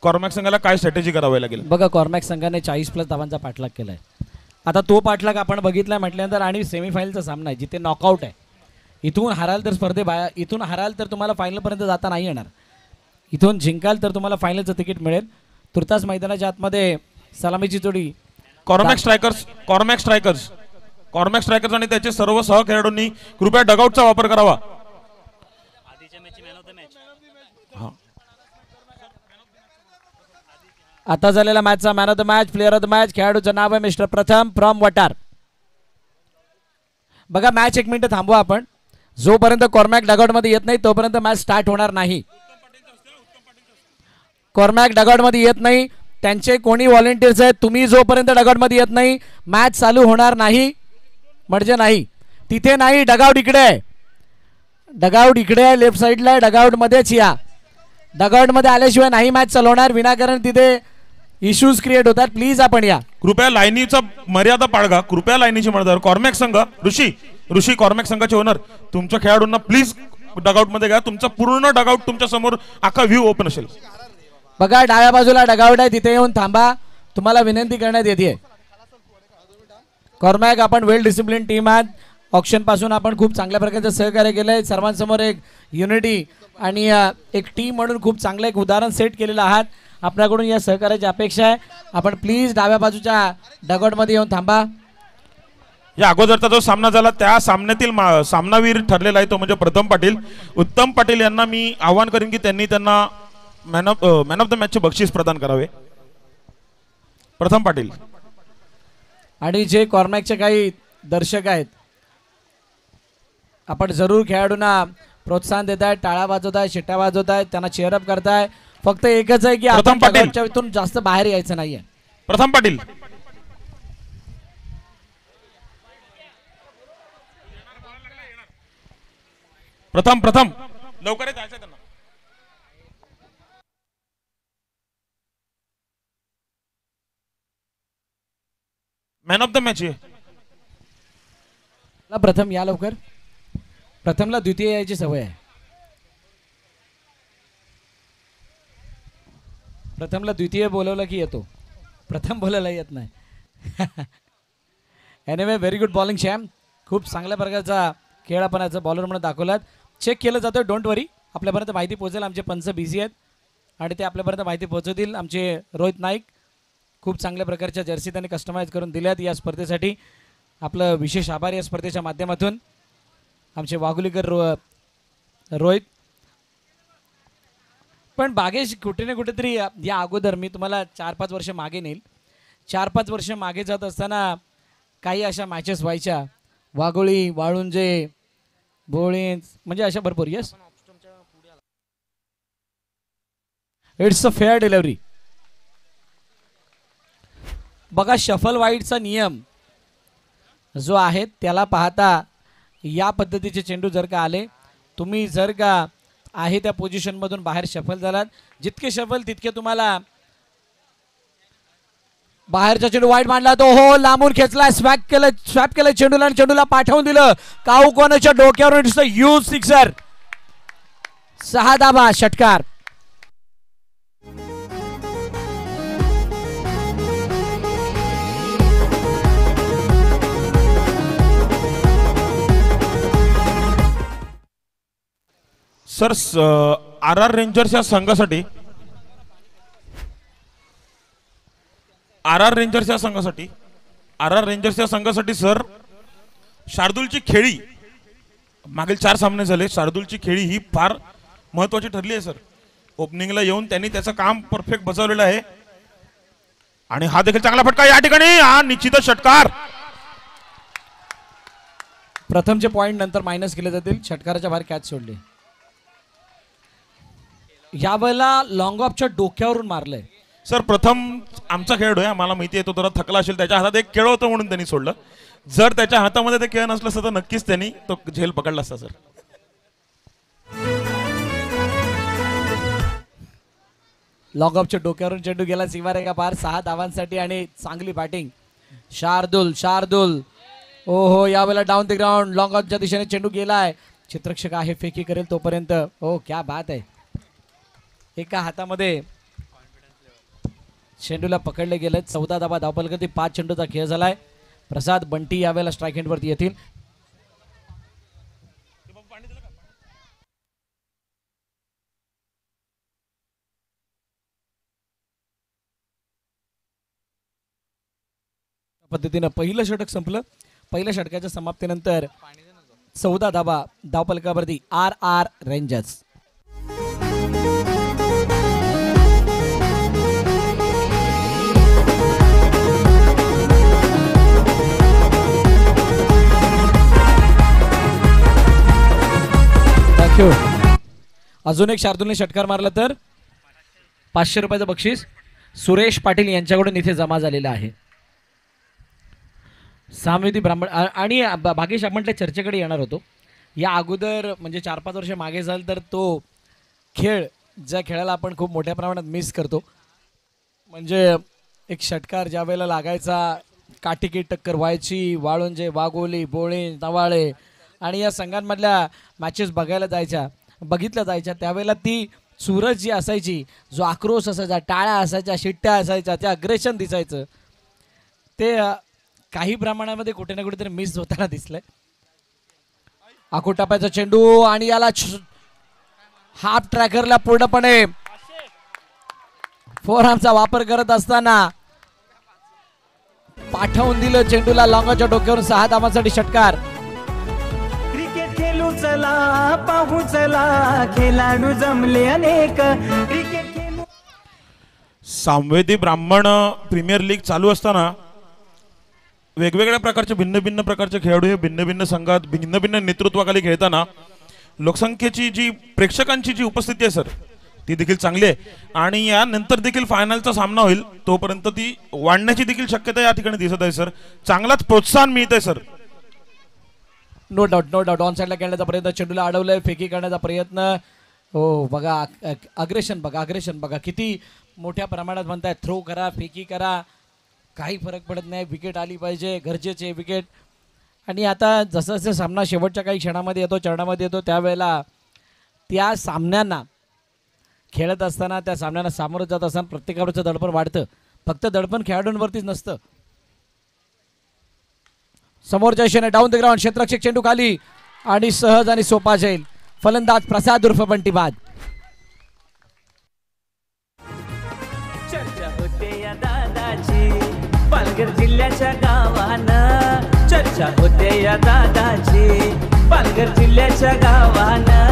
कॉर्मॅक संघाला काय स्ट्रॅटेजी करावी लागेल? बघा, कॉर्मॅक संघाने 40+ धावांचा पाठलाग केलाय. आता तो पाठलाग आपण बघितला म्हटल्यानंतर आणि सेमीफायनलचा सामना आहे जिथे नॉकआउट आहे. इथून हाराल तर इथून हाराल तर तुम्हाला फायनलपर्यंत जाता नाही येणार. इथून जिंकाल तर तुम्हाला फायनलचं तिकीट मिळेल. तुर्तास मैदानाच्या आतमध्ये सलामीची जोडी कॉर्मॅक स्ट्रायकर्स आणि त्याचे सर्व सहखेळाडूंनी कृपया डगआउटचा वापर करावा. आता झालेला मॅचचा man of the match, player of the match खेळाडूचं नाव आहे मिस्टर प्रथम फ्रॉम वटार. बघा, मॅच 1 मिनिट थांबवा आपण. जोपर्यंत कॉर्मॅक डगआउट मध्ये येत नाही तोपर्यंत मॅच स्टार्ट होणार नाही. कॉर्मॅक डगआउट मध्ये येत नाही, त्यांचे कोणी व्हॉलेंटियर्स आहेत, तुम्ही जोपर्यंत डगआउट मध्ये येत नाही मॅच चालू होणार नाही. म्हणजे नाही, तिथे नाही, डगआउट इकडे आहे. डगआउट इकडे आहे, लेफ्ट साईडला आहे. डगआउट मध्येच या. डगआउट मध्ये आल्याशिवाय नाही मॅच चालवणार. विनाकारण तिथे इश्यूज क्रिएट होतात. प्लीज आपण या. कृपया लाईनीचा मर्यादा पाळगा. कृपया लाईनीची मर्यादा. कॉर्मॅक संघ ऋषी कॉर्मॅक संघाचे ओनर, तुमच्या खेळाडूंना प्लीज डगआउट मध्ये घ्या. तुमचा पूर्ण डगआउट तुमच्या समोर अख्खा व्ह्यू ओपन असेल. बघा, डाव्या बाजूला डगआउट आहे, तिथे येऊन थांबा. तुम्हाला विनंती करण्यात येते. कॉर्मॅक आपण वेल डिसिप्लिन टीम आहात. ऑक्शन पासून आपण खूप चांगल्या प्रकारचं सहकार्य केलंय. सर्वांसमोर एक युनिटी आणि एक टीम म्हणून खूप चांगलं एक उदाहरण सेट केलेलं आहात. आपल्याकडून या सहकार्याची अपेक्षा आहे. आपण प्लीज डाव्या बाजूच्या डगआउट मध्ये येऊन थांबा. या अगोदरचा जो सामना झाला त्या सामन्यातील सामनावीर ठरलेला आहे तो म्हणजे प्रथम पाटील. उत्तम पाटील यांना मी आवाहन करेन की त्यांना मॅन ऑफ द मॅचचे बक्षीस प्रदान करावे. प्रथम पाटील. आणि जे कॉर्मॅकचे काही दर्शक आहेत, आपण जरूर खेळाडूंना प्रोत्साहन देताय, टाळ्या वाजवताय, शिट्ट्या वाजवताय, त्यांना चेअरअप करताय. फक्त एकच आहे की आपण डगआउटच्या इथून जास्त बाहेर यायचं नाहीये. प्रथम पाटील. प्रथम लवकर जायचं त्यांना. मॅन ऑफ द मॅच प्रथम या लवकर. प्रथमला द्वितीय यायची सवय आहे. प्रथमला द्वितीय बोलवलं की येतो, प्रथम बोलायला येत नाही. Anyway, very good bowling Shyam. खूप चांगल्या प्रकारचा खेळ आपण याचा बॉलर म्हणून दाखवलात. चेक केलं जातं, डोंट वरी. आपल्यापर्यंत माहिती पोहोचेल. आमचे पंच बिझी आहेत आणि ते आपल्यापर्यंत माहिती पोहोचवतील. आमचे रोहित नाईक खूप चांगल्या प्रकारच्या जर्सी त्यांनी कस्टमाइज करून दिल्यात या स्पर्धेसाठी. आपलं विशेष आभार या स्पर्धेच्या माध्यमातून. आमचे वाघुलीकर रोहित. पण बागेश कुठे ना कुठेतरी या अगोदर मी तुम्हाला 4-5 वर्ष मागे नेईल. 4-5 वर्ष मागे जात असताना काही अशा मॅचेस व्हायच्या. वाघोळी, वाळुंजे, भोळींज, म्हणजे अशा भरपूर. Yes, it's a fair delivery. बघा, शफल वाईडचा नियम जो आहे त्याला पाहता या पद्धतीचे चेंडू जर का आले, तुम्ही जर का आहे त्या पोझिशन मधून बाहेर शफल झालात, जितके शफल तितके तुम्हाला बाहेरचा चेंडू वाईड मांडला तो हो लांबून खेचला, स्वॅप केलं चेंडूला आणि चेंडूला पाठवून दिलं काऊ कोणाच्या डोक्यावर. It's a huge sixer. 6 धावा, षटकार. सर, आर रेंजर्स या संघासाठी सर शार्दूलची खेळी मागील 4 सामने झाले. शार्दूलची खेळी ही फार महत्वाची ठरली आहे सर. ओपनिंगला येऊन त्यांनी त्याचं काम परफेक्ट बजावलेलं आहे आणि हा देखील चांगला फटका या ठिकाणी. हा निश्चितच षटकार. प्रथमचे पॉइंट नंतर मायनस केले जातील. षटकाराच्या बाहेर कॅच सोडली. यावेळेला लॉंग ऑफच्या डोक्यावरून मारलंय सर. प्रथम आमचा खेळाडू आहे, आम्हाला माहिती आहे तो जरा थकला असेल, त्याच्या हातात एक खेळ होतं म्हणून त्यांनी सोडलं. जर त्याच्या हातामध्ये ते खेळ नसलं असतं तर नक्कीच त्यांनी तो झेल पकडला असता सर. लॉंग ऑफच्या डोक्यावरून चेंडू गेला सीमारेखा पार. 6 धावांसाठी आणि चांगली बॅटिंग. शार्दूल ओहो, यावेळेला डाऊन द ग्राउंड. लॉंग ऑफच्या दिशेने चेंडू गेलाय. चित्रक्षक आहे, फेकी करेल तोपर्यंत. ओ क्या बात आहे. एका हातामध्ये चेंडूला पकडले गेले. 14 धावा धावफलकावरती 5 चेंडूचा खेळ झालाय. प्रसाद बंटी यावेळेला स्ट्राईक एंडवरती येतील. पद्धतीनं पहिलं षटक संपलं. पहिल्या षटकाच्या समाप्तीनंतर 14 धावा धावफलकावरती RR रेंजर्स. थँक्यू. अजून एक शार्दूलने षटकार मारला तर 500 रुपयाचं बक्षीस सुरेश पाटील यांच्याकडून इथे जमा झालेलं आहे. सामवेदी ब्राह्मण आणि भागेश आपण त्या चर्चेकडे येणार होतो. या अगोदर म्हणजे 4-5 वर्ष मागे झालं तर तो खेळ ज्या खेळाला आपण खूप मोठ्या प्रमाणात मिस करतो, म्हणजे एक षटकार ज्या वेळेला लागायचा, काटिकी टक्कर व्हायची, वाळुंजे, वाघोली, बोळे, नवाळे आणि या संघांमधल्या मॅचेस बघितल्या जायच्या त्यावेळेला ती चुरस जी असायची, जो आक्रोश असायचा, टाळ्या असायच्या, शिट्ट्या असायच्या, ते अग्रेशन दिसायचं, ते काही प्रमाणामध्ये कुठे ना कुठेतरी मिस होताना दिसलंय. आखूड टापायचा चेंडू आणि याला हाफ ट्रॅकरला पूर्णपणे फोरआर्मचा वापर करत असताना पाठवून दिलं चेंडूला लॉंगाच्या डोक्यावरून. 6 धावांसाठी षटकार. क्रिकेट खेळू चला, पाहू चला, खेळाडू जमले अनेक. क्रिकेट खेळू. सामवेदी ब्राह्मण प्रीमियर लीग चालू असताना वेगवेगळ्या प्रकारचे भिन्न भिन्न प्रकारचे खेळाडू हे भिन्न भिन्न संघात भिन्न भिन्न नेतृत्वाखाली खेळताना लोकसंख्येची जी प्रेक्षकांची जी उपस्थिती आहे सर, ती देखील चांगली आहे. आणि यानंतर देखील फायनलचा सामना होईल तोपर्यंत ती वाढण्याची देखील शक्यता या ठिकाणी दिसत आहे सर. चांगलाच प्रोत्साहन मिळत आहे सर. नो डाऊट ऑन साईडला खेळण्याचा प्रयत्न, चेंडूला अडवलंय, फेकी करण्याचा प्रयत्न. हो बघा अग्रेशन बघा किती मोठ्या प्रमाणात म्हणताय. थ्रो करा, फेकी करा, काही फरक पडत नाही. विकेट आली पाहिजे, गरजेचे विकेट. आणि आता जसं जसं सामना शेवटच्या काही क्षणामध्ये येतो, चरणामध्ये येतो, त्यावेळेला त्या सामन्यांना खेळत असताना, त्या सामन्यांना सामोरं जात असताना प्रत्येकावरचं दडपण वाढतं. फक्त दडपण खेळाडूंवरतीच नसतं. समोरच्या दिशेने डाऊन द ग्राउंड, क्षेत्ररक्षक चेंडू खाली आणि सहज आणि सोपा जाईल. फलंदाज प्रसाद उर्फ बंटी बाद. चर्चा होते या दादाची पालघर जिल्ह्याच्या गावानं. चर्चा होते या दादाची पालघर जिल्ह्याच्या गावानं.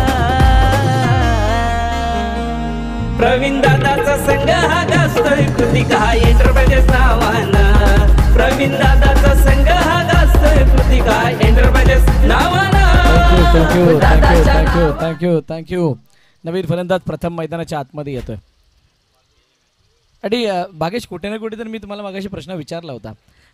प्रवीण दादाचा संघ हा गाजतोय कृतिका एंटरप्राइजेस नावानं. प्रवीण दादाचा संघ हा गाजतोय कृतिका एंटरप्राइजेस नावानं. थँक्यू. नवीन फलंदाज प्रथम मैदानाच्या आतमध्ये येतोय. आणि भागेश, कुठे ना कुठे तर मी तुम्हाला मागाशी प्रश्न विचारला होता,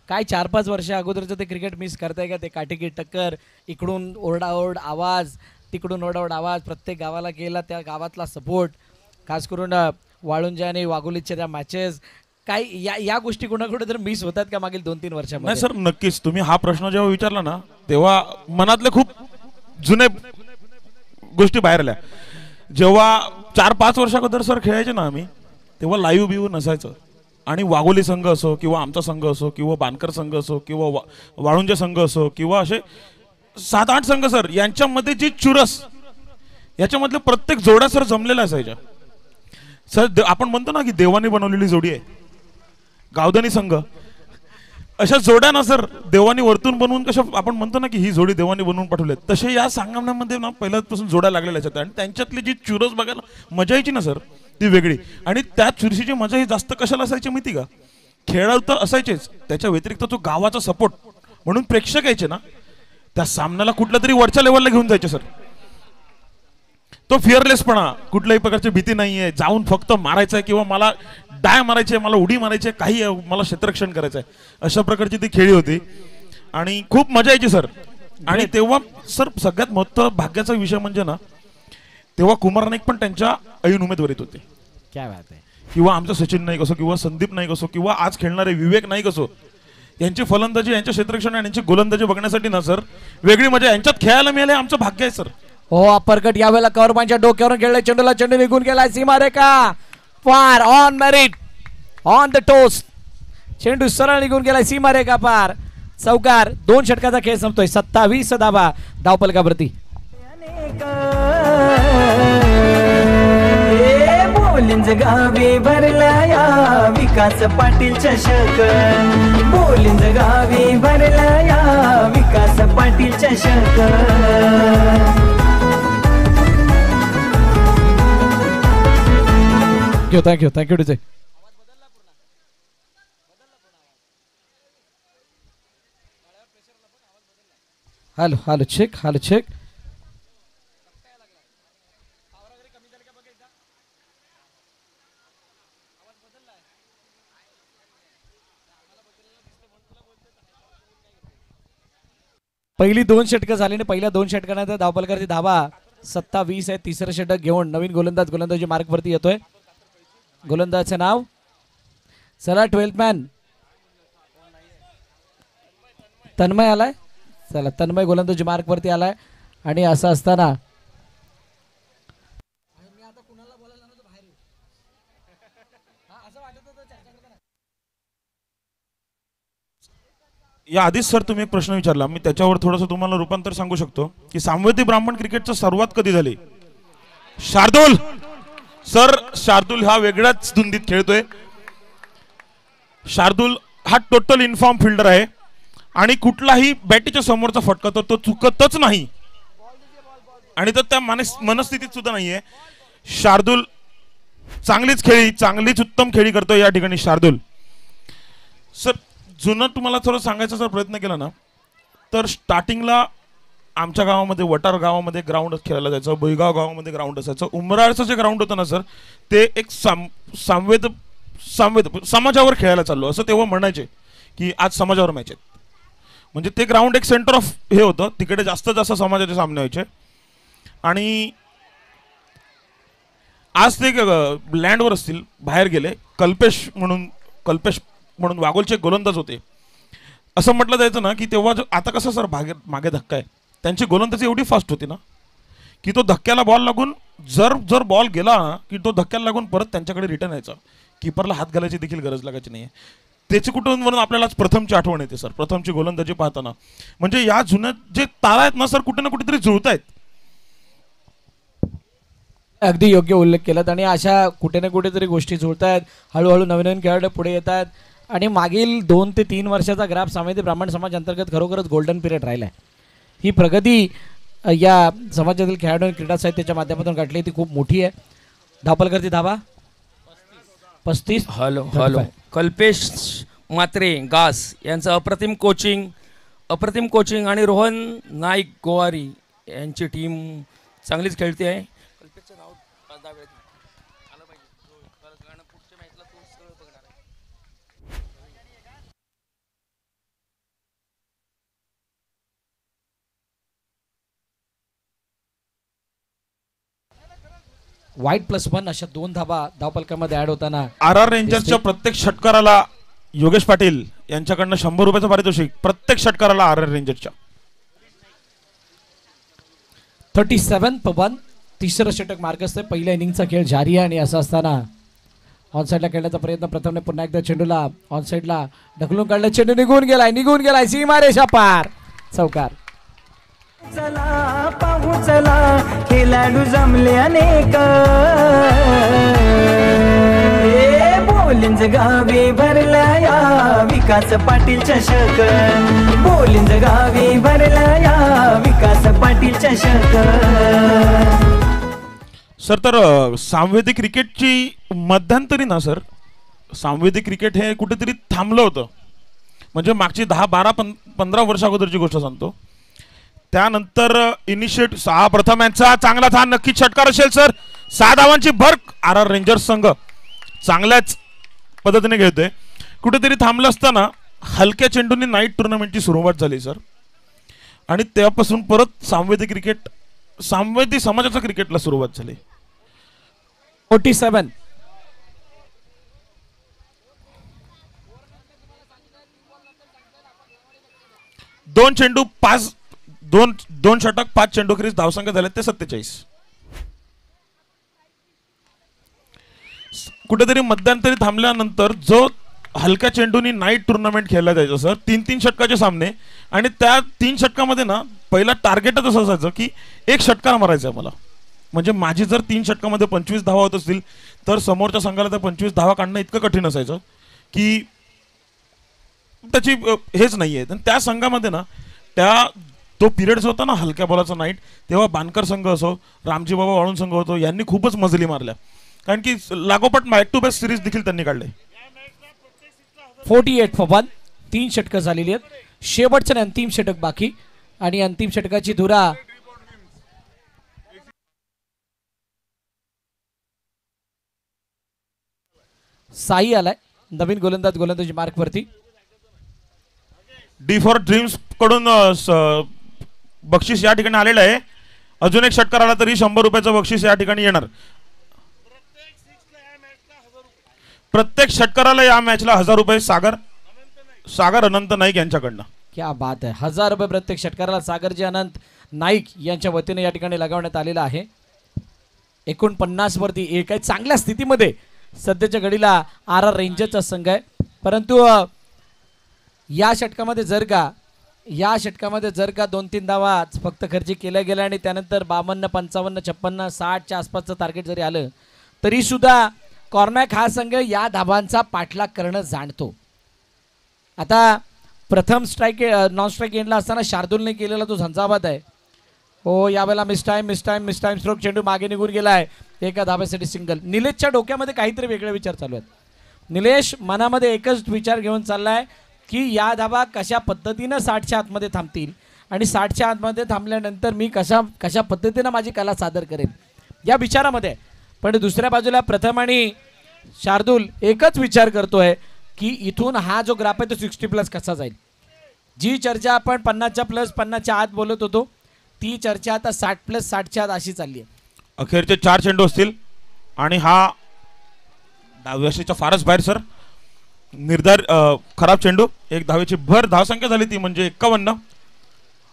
काय 4-5 वर्ष अगोदरचं ते क्रिकेट मिस करताय का? ते काटेकी टक्कर, इकडून ओरडाओरड आवाज, तिकडून ओरडाओरड आवाज, प्रत्येक गावाला गेला त्या गावातला सपोर्ट, खास करून वाळुंजे आणि वाघोलीच्या त्या मॅचेस, काय या गोष्टी कुणाकुठे तर मिस होतात का मागील 2-3 वर्षामध्ये? नाही सर, नक्कीच. तुम्ही हा प्रश्न जेव्हा विचारला ना, तेव्हा मनातले खूप जुने गोष्टी बाहेर आल्या. जेव्हा 4-5 वर्षा अगोदर सर खेळायचे ना आम्ही, तेव्हा लाईव्ह बिव्ह नसायचं. आणि वाघोली संघ असो किंवा आमचा संघ असो किंवा बानकर संघ असो किंवा वाळुंजे संघ असो किंवा असे 7-8 संघ सर, यांच्यामध्ये जी चुरस, याच्यामधले प्रत्येक जोड्या सर जमलेल्या असायच्या सर. आपण म्हणतो ना की देवाने बनवलेली जोडी आहे गावदानी संघ, अशा जोड्या ना सर देवानी वरतून बनवून, कशा आपण म्हणतो ना की ही जोडी देवानी बनवून पाठवली, तसे या सामन्यामध्ये ना पहिल्यापासून जोड्या लागलेल्या आहेत. आणि त्यांच्यातली जी चुरस बघायला मजा यायची ना सर, ती वेगळी. आणि त्या चुरशीची मजा ही जास्त कशाला असायची माहिती का? खेळाडू तर असायचेच, त्याच्या व्यतिरिक्त तो गावाचा सपोर्ट म्हणून प्रेक्षक यायचे ना, त्या सामन्याला कुठल्या तरी वरच्या लेवलला घेऊन जायचे सर. तो फिअरलेसपणा, कुठल्याही प्रकारची भीती नाहीये, जाऊन फक्त मारायचं आहे किंवा मला डाय मारायचे, मला उडी मारायची, काही मला क्षेत्ररक्षण करायचं आहे, अशा प्रकारची ती खेळी होती. आणि खूप मजा यायची सर. आणि तेव्हा सर सगळ्यात महत्त्व भाग्याचा विषय म्हणजे ना, तेव्हा कुमार नाईक पण त्यांच्या ऐन उमेदवारीत होते. क्या बात आहे. किंवा आमचं सचिन नाईक असो किंवा संदीप नाईक असो किंवा आज खेळणारे विवेक नाईक असो, यांची फलंदाजी, यांच्या क्षेत्ररक्षण आणि यांची गोलंदाजी बघण्यासाठी ना सर वेगळी मजा यांच्यात खेळायला मिळाले, आमचं भाग्य आहे सर. हो, अपरकट यावेळेला कवरबांच्या डोक्यावरून खेळले, चेंडूला चेंडू निघून गेला सीमारेखा, फार on merit. On the toast. चेंडू सरळ निघून गेलाय सीमारेखा पार. चौकार. 2 षटकाचा खेळ संपतोय. 27 धावा धावपलकावरती. बोलिंज गावी भरलाया विकास पाटील चषक. बोलिंज गावी भरलाया विकास पाटील चषक. Thank you DJ. Hello check. पहिली 2 षटकं झाली आणि पहिल्या 2 षटकानंतर धावपलकावरती धावा 27 आहे. तिसरं षटक घेऊन नवीन गोलंदाजी मार्कवरती येतोय. गोलंदाजचं नाव चला 12th मॅन तन्मय आलाय. चला तन्मय गोलंदाजी मार्कवरती आलाय. आणि असं असताना या आधीच सर तुम्ही एक प्रश्न विचारला, मी त्याच्यावर थोडंसं तुम्हाला रूपांतर सांगू शकतो की सामवेदी ब्राह्मण क्रिकेटचं सुरुवात कधी झाली. शार्दूल सर, शार्दूल हा वेगळ्याच धुंदीत खेळतोय. शार्दूल हा टोटल इन्फॉर्म फिल्डर आहे आणि कुठलाही बॅटीच्या समोरचा फटका तर तो चुकतच नाही आणि तो त्या मनस्थितीत सुद्धा नाहीये. शार्दूल चांगलीच उत्तम खेळी करतोय या ठिकाणी शार्दूल. सर जुनं तुम्हाला थोडं सांगायचा जर प्रयत्न केला ना तर स्टार्टिंगला आमच्या गावामध्ये वटार गावामध्ये ग्राउंड खेळायला जायचं. भुईगाव गावामध्ये ग्राउंड असायचं. उमराळचं जे ग्राउंड होतं ना सर ते एक सामवेद समाजावर खेळायला चाललो असं तेव्हा म्हणायचे की आज समाजावर मॅच आहेत. म्हणजे ते ग्राउंड एक सेंटर ऑफ हे होतं. तिकडे जास्तीत जास्त समाजाचे सामने व्हायचे. आणि आज ते लँडवर असतील बाहेर गेले. कल्पेश म्हणून वाघोलचे गोलंदाज होते. असं म्हटलं जायचं ना की तेव्हा आता कसं सर मागे धक्का आहे. त्यांची गोलंदाजी एवढी फास्ट होती ना की तो धक्क्याला बॉल लागून जर बॉल गेला की तो धक्क्याला लागून परत त्यांच्याकडे रिटर्न यायचा. किपरला हात घालायची देखील गरज लागायची नाही. त्याची कुठून आपल्याला प्रथमची आठवण येते सर. प्रथमची गोलंदाजी पाहताना म्हणजे या जुन्या जे तारा आहेत ना सर कुठे ना कुठेतरी जुळत आहेत. अगदी योग्य उल्लेख केलात. आणि अशा कुठे ना कुठेतरी गोष्टी जुळत आहेत. हळूहळू नवीन खेळाडू पुढे येत आहेत. आणि मागील 2 ते 3 वर्षाचा ग्राफ सामवेदी ब्राह्मण समाज अंतर्गत खरोखरच गोल्डन पिरियड राहिला आहे. ही प्रगती या समाजातील खेळाडू क्रीडा साहित्याच्या माध्यमातून गाठली ती खूप मोठी आहे. धावपलकरती धावा 35. हॅलो कल्पेश मात्रे गास यांचं अप्रतिम कोचिंग आणि रोहन नाईक गोवारी यांची टीम चांगलीच खेळते आहे. कल्पेशचं नाव आलं पाहिजे. गाणं पुढच्या मॅचला तो सगळं बघणार आहे. वाईट +1 अशा 2 धावा धावपलकामध्ये ऍड होताना RR रेंजर्सच्या प्रत्येक षटकाराला योगेश पाटील यांच्याकडनं 100 रुपयाचं पारितोषिक. प्रत्येक षटकाराला RR रेंजर्सच्या 37-1. तिसरं षटक मार्क असतं. पहिल्या इनिंगचा खेळ जारी आहे. आणि असं असताना ऑनसाईडला खेळण्याचा प्रयत्न प्रथमने पुन्हा एकदा चेंडूला ऑनसाईडला ढकलून काढलं. चेंडू निघून गेलाय सीमारेषा पार. चौकार. चला पाहू चला खेळाडू जमले अनेक. बोलिंज गावी भरलाया विकास पाटील चषक. बोलिंज गावी भरलाया विकास पाटील चषक. सर तर सामवेदी क्रिकेटची मध्यंतरी ना सर सामवेदी क्रिकेट हे कुठेतरी थांबलं होतं. म्हणजे मागची 10-12-15 वर्ष अगोदरची गोष्ट सांगतो. त्यानंतर इनिशिएटिव्ह प्रथम यांचा चांगलाच हा नक्कीच षटकार असेल सर. 6 धावांची भर RR रेंजर्स संघ चांगल्याच पद्धतीने खेळतोय. कुठेतरी थांबलं असताना हलक्या चेंडूंनी नाईट टुर्नामेंटची सुरुवात झाली सर. आणि त्यापासून परत सामवेदी समाजाच्या क्रिकेटला सुरुवात झाली. 47. दोन षटक 5 चेंडूखेरीज धावसंख्या झाले ते 47. कुठेतरी मध्यंतरी थांबल्यानंतर जो हलक्या चेंडूनी नाईट टुर्नामेंट खेळला जायचं सर, 3-3 षटकाचे सामने, आणि त्या 3 षटकामध्ये ना पहिला टार्गेटच असं असायचं की 1 षटकार मारायचा आहे मला. म्हणजे माझी जर 3 षटकामध्ये 25 धावा होत असतील तर समोरच्या संघाला त्या 25 धावा काढणं इतकं कठीण असायचं की त्याची हेच नाही आहे. त्या संघामध्ये ना तो पिरियड जो होता ना हलक्या बॉलाचा नाईट, तेव्हा बानकर संघ असो, रामजी बाबा वाळून संघ होतो, यांनी खूपच मजली मारल्या. कारण की लागोपाठ बॅक टू बॅक सिरीज देखील त्यांनी काढले. 48 for 1, 3 षटकं झालेली आहेत. शेवटचं अंतिम षटक बाकी, आणि अंतिम षटकाची धुरा साई आलाय नवीन गोलंदाजी मार्क वरती. डी फॉर ड्रीम्स कडून बक्षीस या ठिकाणी आलेलं आहे. अजून 1 षटकार आला तरी 100 रुपयाचं बक्षीस या ठिकाणी येणार. प्रत्येक षटकाराला या मॅचला 1000 रुपये सागर अनंत नाईक यांच्याकडनं. क्या बात आहे. 1000 रुपये प्रत्येक षटकाराला सागरजी अनंत नाईक यांच्या वतीने या ठिकाणी लगावण्यात आलेला आहे. 49 वरती 1 आहे. चांगल्या स्थितीमध्ये सध्याच्या घडीला RR रेंजर्सचा संघ आहे. परंतु या षटकामध्ये जर का 2-3 धावा फक्त खर्ची केल्या गेल्या आणि त्यानंतर 52, 55, 56, 60च्या आसपासचं टार्गेट जरी आलं तरी सुद्धा कॉर्मॅक हा संघ या धाबांचा पाठलाग करणं जाणतो. आता प्रथम नॉन स्ट्राईक एंडला असताना शार्दूलने केलेला जो झंझावात आहे, हो यावेळेला मिस टाइम स्ट्रोक, चेंडू मागे निघून गेलाय, एका धाब्यासाठी सिंगल. निलेशच्या डोक्यामध्ये काहीतरी वेगळे विचार चालू आहेत. निलेश मनामध्ये एकच विचार घेऊन चाललाय की या धाबा कशा पद्धतीनं 60च्या आतमध्ये थांबतील आणि 60च्या आतमध्ये थांबल्यानंतर मी कशा पद्धतीनं माझी कला सादर करेन या विचारामध्ये. पण दुसऱ्या बाजूला प्रथम आणि शार्दूल एकच विचार करतोय की इथून हा जो ग्राफ आहे तो 60+ कसा जाईल. जी चर्चा आपण 50च्या प्लस 50च्या आत बोलत होतो ती चर्चा आता 60+ 60च्या आत अशी चालली आहे. अखेरचे 4 चेंडू असतील आणि हा धाव्याशीच्या फारच बाहेर सर. खराब चेंडू. 1 धावेची भर धावसंख्या झाली ती म्हणजे 51.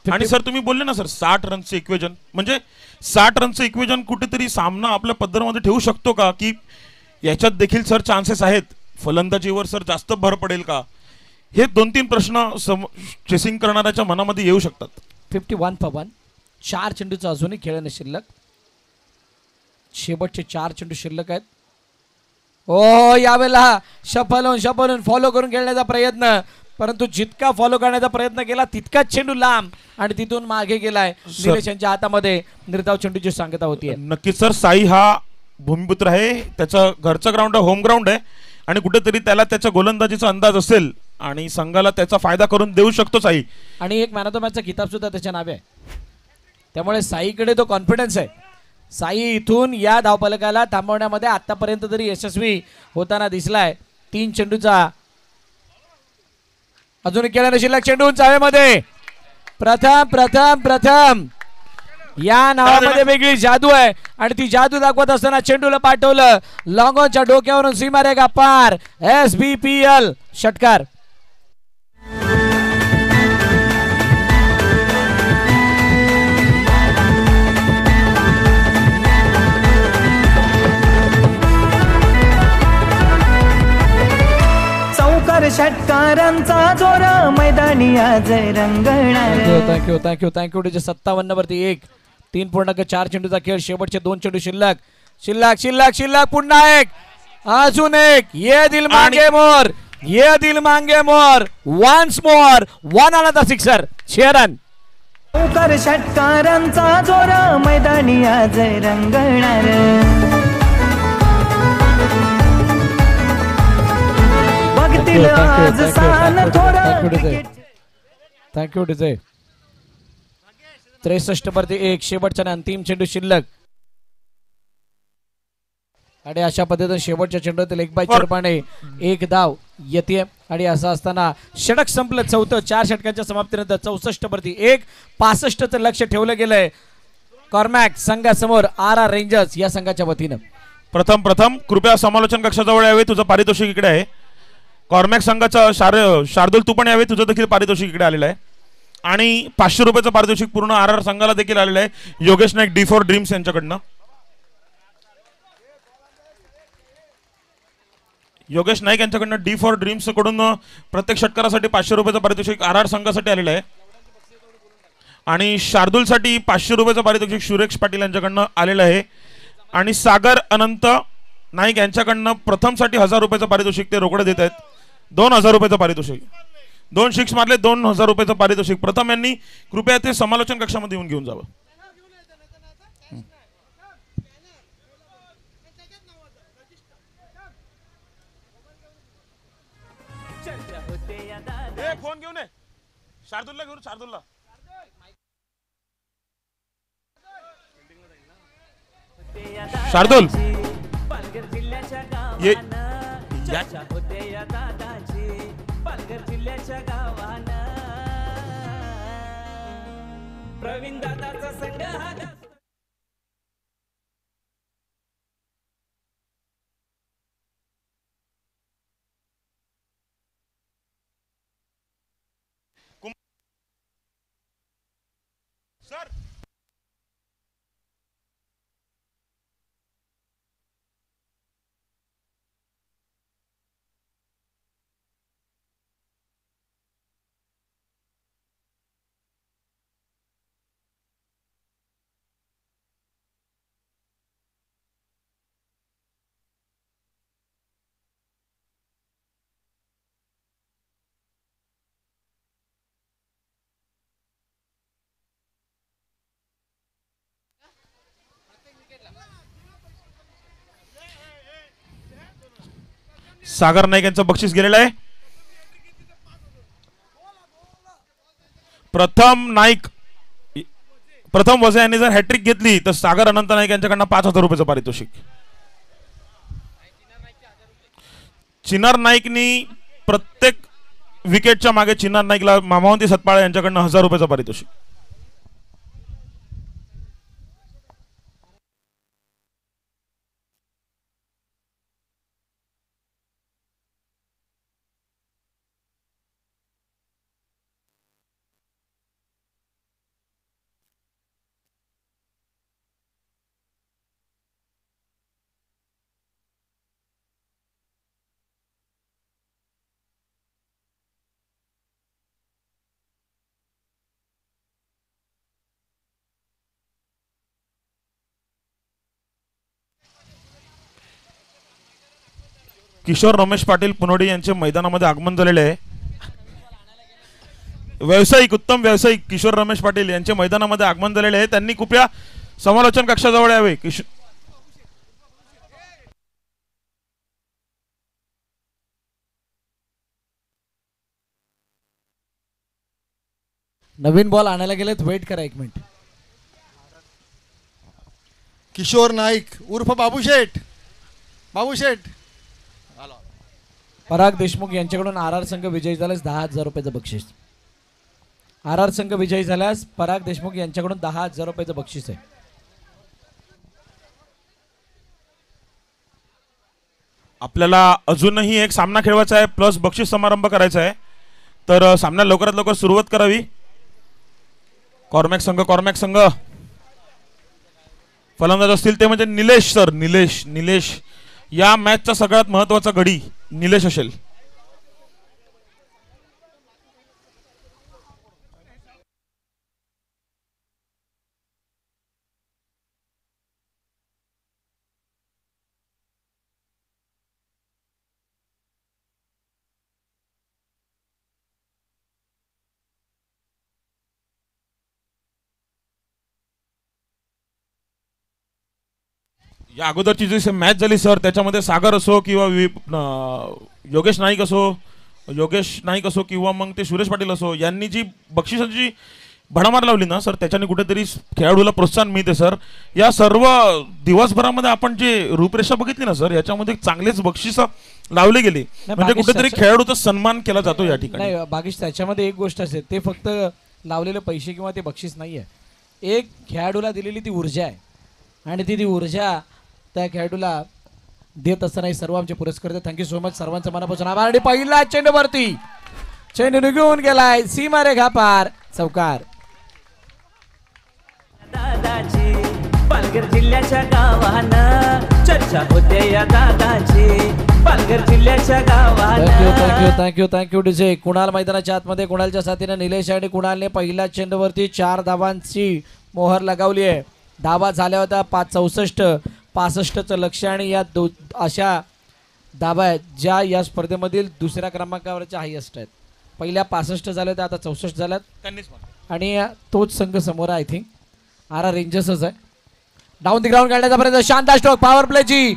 आणि सर तुम्ही बोलले ना सर 60 रनचे इक्वेजन, म्हणजे 60 रनचं इक्वेजन कुठेतरी सामना आपल्या पद्धतीमध्ये ठेवू शकतो का, की याच्यात देखील सर चान्सेस आहेत, फलंदाजीवर सर जास्त भर पडेल का, हे 2-3 प्रश्न चेसिंग करणाऱ्याच्या मनामध्ये येऊ शकतात. 51 for 1, 4 चेंडूचा अजूनही खेळणे शिल्लक. शेवटचे 4 चेंडू शिल्लक आहेत. ओ यावेळेला शफल फॉलो करून खेळण्याचा प्रयत्न, परंतु जितका फॉलो करण्याचा प्रयत्न केला तितकाच चेंडू लांब आणि तिथून मागे गेलाय. निलेश यांच्या हातामध्ये निर्धाव चेंडूची सांगता होती. नक्कीच सर. साई हा भूमिपुत्र आहे, त्याचं घरचं ग्राउंड आहे, होम ग्राउंड आहे, आणि कुठेतरी त्याला त्याच्या गोलंदाजीचा अंदाज असेल आणि संघाला त्याचा फायदा करून देऊ शकतो साई. आणि एक मॅन ऑफ द मॅचचा किताब सुद्धा त्याच्या नावे आहे. त्यामुळे साईकडे तो कॉन्फिडन्स आहे. साई इथून या धावफलकाला थांबवण्यामध्ये आतापर्यंत तरी यशस्वी होताना दिसलाय. 3 चेंडूचा अजून खेळण्याने शिल्लक. चेंडू चावेमध्ये प्रथम या नावामध्ये वेगळी जादू आहे आणि ती जादू दाखवत असताना चेंडूला पाठवलं लॉंगॉनच्या डोक्यावरून सीमारेखा पार. SBPL षटकार. षटकारांचा जोर मैदानी आज रंगणार. थँक्यू 57 वरती 1. 3.4 चेंडूचा खेळ. शेवटचे 2 चेंडू शिल्लक. पुन्हा 1, अजून 1. ये दिल मांगे मोर वन्स मोर. 1 आला था सिक्सर. 6 रन. षटकारांचा जोर मैदानी आज रंगणार. Thank you DJ. 63 वरती 1. शेवटच्या अंतिम चेंडू शिल्लक. आणि अशा पद्धतीने शेवटच्या चेंडूतील 1/4 रूपाने 1 धाव येते. आणि असं असताना षटक संपलं. 4 षटकांच्या समाप्तीनंतर 64 वरती 1. 65चं लक्ष ठेवलं गेलंय कॉर्मॅक संघासमोर RR रेंजर्स या संघाच्या वतीनं. प्रथम कृपया समालोचन कक्षाजवळ यावे, तुझं पारितोषिक इकडे आहे. कॉर्मॅक संघाचा शार्दूल तू पण यावे, तुझं देखील पारितोषिक इकडे आलेलं आहे. आणि 500 रुपयाचं पारितोषिक पूर्ण RR संघाला देखील आलेलं आहे Yogesh Naik D for Dreams यांच्याकडनं. योगेश नाईक यांच्याकडनं डी फॉर ड्रीम्स कडून प्रत्येक षटकारासाठी 500 रुपयाचं पारितोषिक आर संघासाठी आलेलं आहे. आणि शार्दूलसाठी 500 रुपयाचं पारितोषिक सुरेश पाटील यांच्याकडनं आलेलं आहे. आणि सागर अनंत नाईक यांच्याकडनं प्रथमसाठी 1000 रुपयाचं पारितोषिक ते रोकडे देत आहेत. 2000 रुपयाचं पारितोषिक, 2 6 मारले, 2000 रुपयाचं पारितोषिक. प्रथम यांनी कृपया ते समालोचन कक्षामध्ये येऊन घेऊन जावं. फोन घेऊन ये शार्दूलला, घेऊन शार्दूलला. शार्दूल पालघर जिल्ह्याच्या ये गावानं होते या दादाची. पालघर जिल्ह्याच्या गावानं प्रवीण दादाचा संघ हा सर. सागर नाईक यांचं बक्षीस गेलेलं आहे. प्रथम वजे यांनी जर हॅट्रिक घेतली तर सागर अनंत नाईक यांच्याकडनं 5000 रुपयाचं पारितोषिक. चिनार नाईकनी प्रत्येक विकेटच्या मागे चिनार नाईकला मामावंती सतपाळे यांच्याकडनं 1000 रुपयाचं पारितोषिक. किशोर रमेश पाटील पुनोडी यांचे मैदानामध्ये आगमन झालेले आहे. व्यावसायिक, उत्तम व्यावसायिक किशोर रमेश पाटील यांचे मैदानामध्ये आगमन झालेले आहे. त्यांनी कृपया समालोचन कक्षाजवळ यावे. नवीन बॉल आणायला गेलेत, वेट करा 1 मिनिट. किशोर नाईक उर्फ बाबूशेठ. पराग देशमुख यांच्याकडून आर संघ विजयी झाल्यास 10,000 रुपयाचं बक्षीस. आर संघ विजयी झाल्यास पराग देशमुख यांच्याकडून 10,000 रुपयाचं बक्षीस आहे. आपल्याला अजूनही एक सामना खेळवायचा आहे प्लस बक्षीस समारंभ करायचा आहे. तर सामना लवकरात लवकर सुरुवात करावी. कॉर्मॅक संघ फलंदाज असतील ते म्हणजे निलेश सर. निलेश या मॅचचा सगळ्यात महत्वाचा गडी निलेश असेल. या अगोदरची जी मॅच झाली सर त्याच्यामध्ये सागर असो किंवा योगेश नाईक असो किंवा मग ते सुरेश पाटील असो यांनी जी बक्षिसाची भडामार लावली ना सर त्याच्याने कुठेतरी खेळाडूला प्रोत्साहन मिळते सर. या सर्व दिवसभरामध्ये आपण जे रूपरेषा बघितली ना सर याच्यामध्ये चांगलेच बक्षीस लावले गेले म्हणजे कुठेतरी खेळाडूचा सन्मान केला जातो या ठिकाणी. नाही बागीश त्याच्यामध्ये एक गोष्ट असेल ते फक्त लावलेले पैसे किंवा ते बक्षीस नाहीये. एक खेळाडूला दिलेली ती ऊर्जा आहे आणि ती ऊर्जा त्या खेळाडूला देत असताना सर्व आमचे पुरस्कार. थँक्यू सो मच सर्वांचं मनापासून आभार. आणि पहिला चेंडूवरती चेंडू निघून गेलाय सीमा रेखा पार चौकार. दादाची पालघर जिल्ह्याच्या गावानं चर्चा होते या दादाची पालघर जिल्ह्याच्या थँक्यू गावानं thank you thank you thank you DJ. Kunal मैदानाच्या आतमध्ये कुणालच्या साथीने निलेश आणि कुणालने पहिल्या चेंडूवरती 4 धावांची मोहर लगावली आहे. धावा झाल्या होत्या 64, 65चं लक्ष आणि या अशा धावा आहेत ज्या या स्पर्धेमधील दुसऱ्या क्रमांकावरच्या हायेस्ट आहेत. पहिल्या 65 झाल्या होत्या, आता 64 झाल्यात त्यांनीच म्हणा. आणि तोच संघ समोर आय थिंक आर रेंजर्सच आहे. डाऊन द ग्राउंड काढण्याचा प्रयत्न, शांता स्ट्रोक, पॉवर प्लेची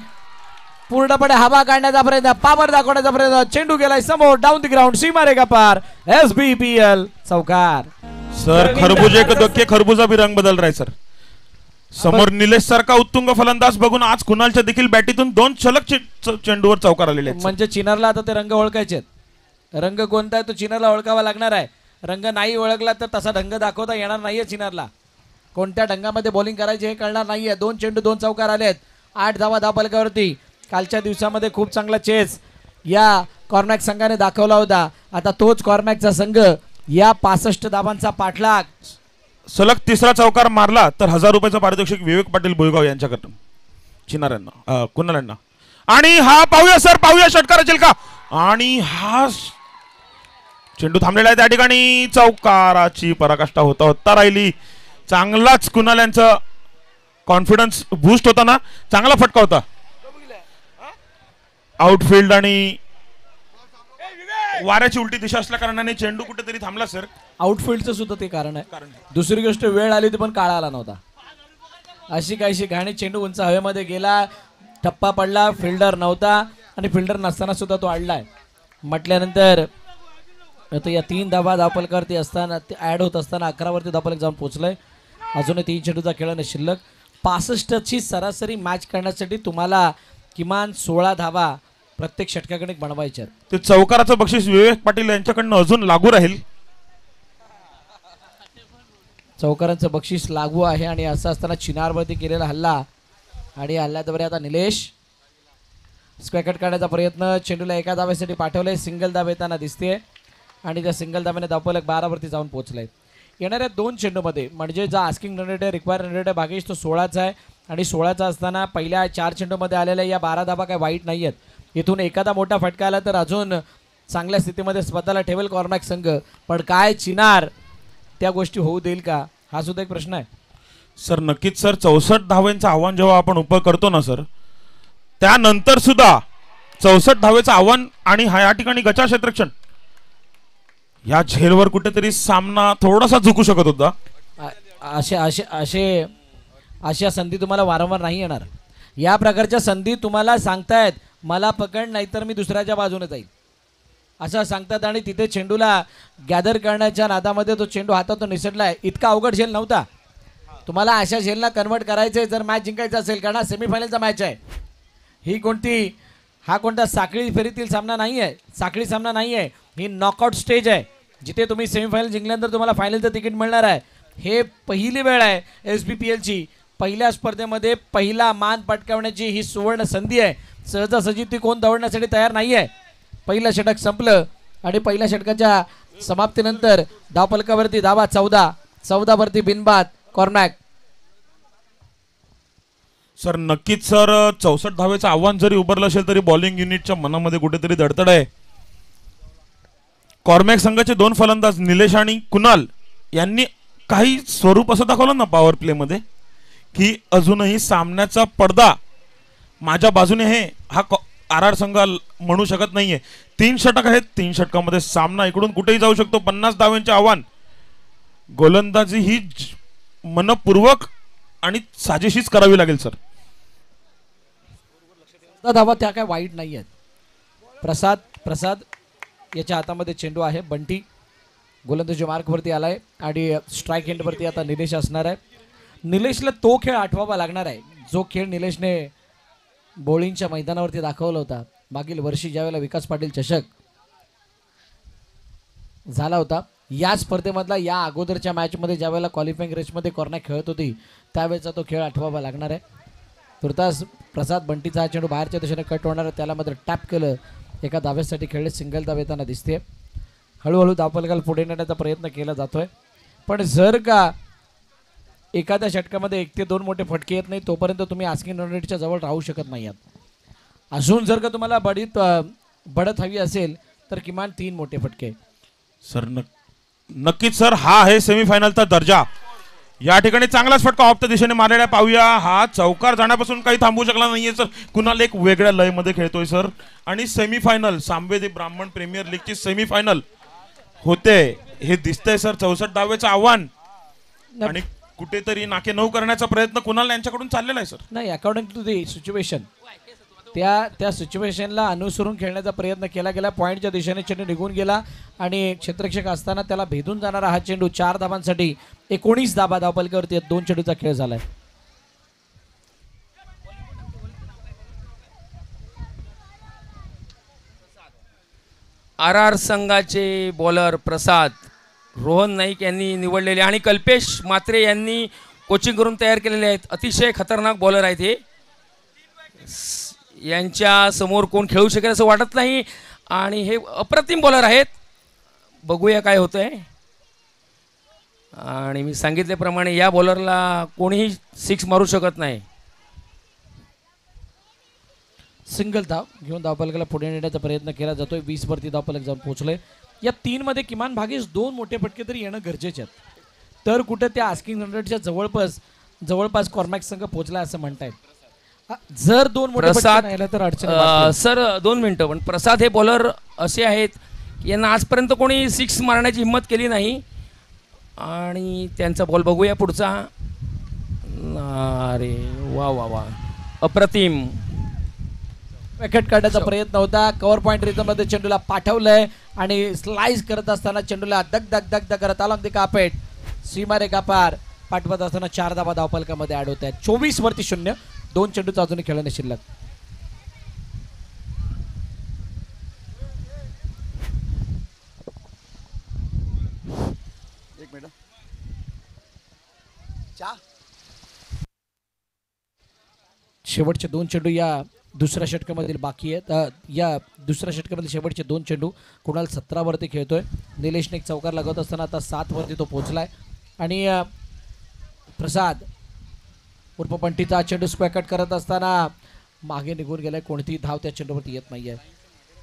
पूर्णपणे हवा काढण्याचा प्रयत्न, पावर दाखवण्याचा प्रयत्न, चेंडू गेलाय समोर, डाऊन द ग्राउंड, सीमा रेखा पार, SBPL चौकार. सर खरबुजे के धक्के खरबुजा भी रंग बदल रहा है सर. समोर निलेश सारखा उत्तुंग फलंदाज बघून आज कुणालच्या देखील बॅटीतून 2 सलग चेंडूवर चौकार आलेले आहेत. म्हणजे चिनारला आता ते रंग ओळखायचे आहेत. रंग कोणता आहे तो चिनारला ओळखावा लागणार आहे. रंग नाही ओळखला तर तसा ढंग दाखवता येणार नाहीये चिनारला. कोणत्या ढंगामध्ये बॉलिंग करायची हे कळणार नाहीये. 2 चेंडू 2 चौकार आले आहेत. 8 धावा धावफलकावरती. कालच्या दिवसामध्ये खूप चांगला चेस या कॉर्मॅक संघाने दाखवला होता. आता तोच कॉर्मॅकचा संघ या 65 धावांचा पाठलाग. सलग 3रा चौकार मारला तर 1000 रुपयाचं पारितोषिक विवेक पाटील भुईगाव यांच्याकडून चिनार यांना कुणाल यांना. आणि हा पाहूया सर, पाहूया षटकार असेल का. आणि हा चेंडू थांबलेला आहे त्या ठिकाणी. चौकाराची पराकाष्ठा होता होता राहिली. चांगलाच कुणाल यांचा कॉन्फिडन्स बूस्ट होता ना, चांगला फटका होता. आउटफील्ड आणि वाऱ्याची उलटी दिशा असल्या कारणाने चेंडू कुठेतरी थांबला सर. आउटफील्डचं सुद्धा ते कारण आहे. दुसरी गोष्ट वेळ आली होती पण काळा आला नव्हता. अशी काहीशी घाणी चेंडू उंच हवेमध्ये गेला, टप्पा पडला, फिल्डर नव्हता आणि फिल्डर नसताना सुद्धा तो अडलाय म्हटल्यानंतर आता या 3 धावा धावफलकावरती असताना ते ॲड होत असताना 11वरती धावफलक जाऊन पोहोचलंय. अजूनही 3 चेंडूचा खेळाने शिल्लक. 65ची सरासरी मॅच करण्यासाठी तुम्हाला किमान 16 धावा प्रत्येक षटकाकडे बनवायच्या. ते चौकाराचं बक्षीस विवेक पाटील यांच्याकडनं अजून लागू राहील. चौकारांचं बक्षीस लागू आहे आणि असं असताना चिनारवरती केलेला हल्ला आणि हल्ल्याद्वारे आता निलेश स्क्वॅकट काढण्याचा प्रयत्न. चेंडूला एका धावेसाठी पाठवलंय. सिंगल धाव येताना दिसते आणि त्या सिंगल धाव्याने धावफलक 12वरती जाऊन पोहोचलाय. येणाऱ्या 2 चेंडूमध्ये म्हणजे जो आस्किंग रन रेट आहे, रिक्वायर रन रेट आहे भागेश तो 16चा आहे आणि 16चा असताना पहिल्या 4 चेंडूमध्ये आलेल्या या 12 धावा काही वाईट नाही आहेत. इथून एखादा मोठा फटका आला तर अजून चांगल्या स्थितीमध्ये स्वतःला ठेवेल कॉर्मॅक संघ. पण काय चिनार त्या गोष्टी होऊ देईल का, हा सुद्धा एक प्रश्न आहे सर. नक्कीच सर. 64 धावांचं आव्हान जेव्हा आपण उभं करतो ना सर, त्यानंतर सुद्धा 64 धावेचं आव्हान आणि या ठिकाणी गचा क्षेत्ररक्षण या झेलवर कुठेतरी सामना थोडासा झुकू शकत होता. असे असे असे अशा संधी तुम्हाला वारंवार नाही येणार. या प्रकारच्या संधी तुम्हाला सांगतायत मला पकड नाहीतर मी दुसऱ्याच्या बाजूने जाईल असं सांगतात आणि तिथे चेंडूला गॅदर करण्याच्या नादामध्ये तो चेंडू हातातून निसटलाय. इतका अवघड झेल नव्हता. तुम्हाला अशा झेलला कन्वर्ट करायचंय जर मॅच जिंकायचं असेल, कारण हा सेमीफायनलचा मॅच आहे. हा कोणता साखळी फेरीतील सामना नाही आहे, साखळी सामना नाही आहे. ही नॉकआउट स्टेज आहे जिथे तुम्ही सेमीफायनल जिंकल्यानंतर तुम्हाला फायनलचं तिकीट मिळणार आहे. हे पहिली वेळ आहे SBPLची. पहिल्या स्पर्धेमध्ये पहिला मान पटकावण्याची ही सुवर्ण संधी आहे. सहजासहजी ती कोण दौडण्यासाठी तयार नाही आहे. पहिलं षटक संपलं आणि पहिल्या षटकाच्या समाप्तीनंतर धावफलकावरती धावा 14वरती बिनबाद कॉर्मॅक. सर नक्कीच सर. 64 धावेचं आव्हान जरी उभारलं असेल तरी बॉलिंग युनिटच्या मनामध्ये कुठेतरी दडतड आहे. कॉर्मॅक संघाचे 2 फलंदाज निलेश आणि कुणाल यांनी काही स्वरूप असं दाखवलं ना पॉवर प्ले मध्ये की अजूनही सामन्याचा पडदा माझ्या बाजूने आहे हा RR संघ म्हणू शकत नाहीये. 3 षटक आहेत. 3 षटकामध्ये सामना इकडून कुठेही जाऊ शकतो. 50 धावांचे आव्हान. गोलंदाजी ही मनपूर्वक आणि साजेशीच करावी लागेल सर. धावा त्या काय वाईट नाही आहेत. प्रसाद याच्या हातामध्ये चेंडू आहे. बंटी गोलंदाजी मार्कवरती आलाय आणि स्ट्राईक एंडवरती आता निलेश असणार आहे. निलेशला तो खेळ आठवावा लागणार आहे जो खेळ निलेशने बॉलिंगच्या मैदानावरती दाखवला होता मागील वर्षी ज्यावेळेला विकास पाटील चषक झाला होता. या स्पर्धेमधला या अगोदरच्या मॅचमध्ये ज्यावेळेला क्वालिफाईंग रेसमध्ये कॉर्नॅक खेळत होती त्यावेळेचा तो खेळ आठवावा लागणार आहे. तुर्तास प्रसाद बंटीचा हा चेंडू बाहेरच्या दिशेने कट होणार आहे. त्याला मात्र टॅप केलं. एका धावेसाठी खेळले. सिंगल धाव येताना दिसते. हळूहळू धावफलकाला पुढे नेण्याचा प्रयत्न केला जातोय. पण जर का एखाद्या षटकामध्ये 1 ते 2 मोठे फटके येत नाही तोपर्यंत तुम्ही आस्किंग रन रेटच्या जवळ राहू शकत नाही आहात. अजून जर का तुम्हाला बढत हवी असेल तर किमान 3 मोठे फटके. सर नक्कीच सर, हा आहे सेमीफायनलचा दर्जा. या ठिकाणी चांगलाच फटका ऑफ च्या दिशेने मारलेला पाहूया. हा चौकार जाण्यापासून काही थांबू शकला नाहीये सर. कुणाल एक वेगळ्या लय मध्ये खेळतोय सर. आणि सेमीफायनल सांबेदी ब्राह्मण प्रीमियर लीगची सेमीफायनल होते हे दिसतंय सर. 64 धावेचं आव्हान आणि कुठेतरी नाके 9 करण्याचा प्रयत्न कुणाल यांच्याकडून चाललेला आहे सर. नाही, अकॉर्डिंग टू दी सिच्युएशन त्या सिच्युएशनला अनुसरून खेळण्याचा प्रयत्न केला गेला. पॉईंटच्या दिशेने चेंडू निघून गेला आणि क्षेत्ररक्षक असताना त्याला भेदून जाणारा हा चेंडू 4 धावांसाठी 19 धावा धावपलकावरती 2 चेंडूचा खेळ झालाय. RR संघाचे बॉलर प्रसाद रोहन नाईक यांनी निवडलेले आणि कल्पेश म्हात्रे यांनी कोचिंग करून तयार केलेले आहेत. अतिशय खतरनाक बॉलर आहेत हे. यांच्या समोर कोण खेळू शकेल असं वाटत नाही आणि हे अप्रतिम बॉलर आहेत. बघूया काय होतंय. आणि मी सांगितल्याप्रमाणे या बॉलरला कोणीही 6 मारू शकत नाही. सिंगल धाव घेऊन धावपलकाला पुढे नेण्याचा प्रयत्न केला जातोय. 20 वरती धावपलक जाऊन पोहोचले. या 3 मध्ये किमान भागीच 2 मोठे फटके तरी येणं गरजेचे आहेत. तर कुठे त्या आस्किंग रनरेटच्या जवळपास कॉर्मॅक संघ पोहोचला असं म्हणतायत. जर 2 मोठे प्रसाद फटके तर अडचण. सर 2 मिनिटं. पण प्रसाद हे बॉलर असे आहेत यांना आजपर्यंत कोणी 6 मारण्याची हिंमत केली नाही. आणि त्यांचा बॉल बघूया पुढचा. अरे वा वा वा, अप्रतिम. विकेट काढण्याचा प्रयत्न होता. कव्हर पॉईंट रिझममध्ये चेंडूला पाठवलंय आणि स्लाइस करत असताना चेंडूला दग दग दग दग करत आला. कापेट सीमारेखा पार पाठवत असताना 4 धावा धावपलकामध्ये ऍड होत आहेत. 24 वरती 0. 2 चेंडूचा अजूनही खेळणे शिल्लक. शेवटचे 2 चेंडू या दुसऱ्या षटकामधील बाकी आहेत. या दुसऱ्या षटकामधील शेवटचे 2 चेंडू कुणाल 17 वरती खेळतोय. निलेशने एक चौकार लागत असताना आता 7 वरती तो पोहोचलाय. आणि प्रसाद उर्फ पंटीचा चेंडू स्क्वेअर कट करत असताना मागे निघून गेलाय. कोणतीही धाव त्या चेंडूवरती येत नाहीये.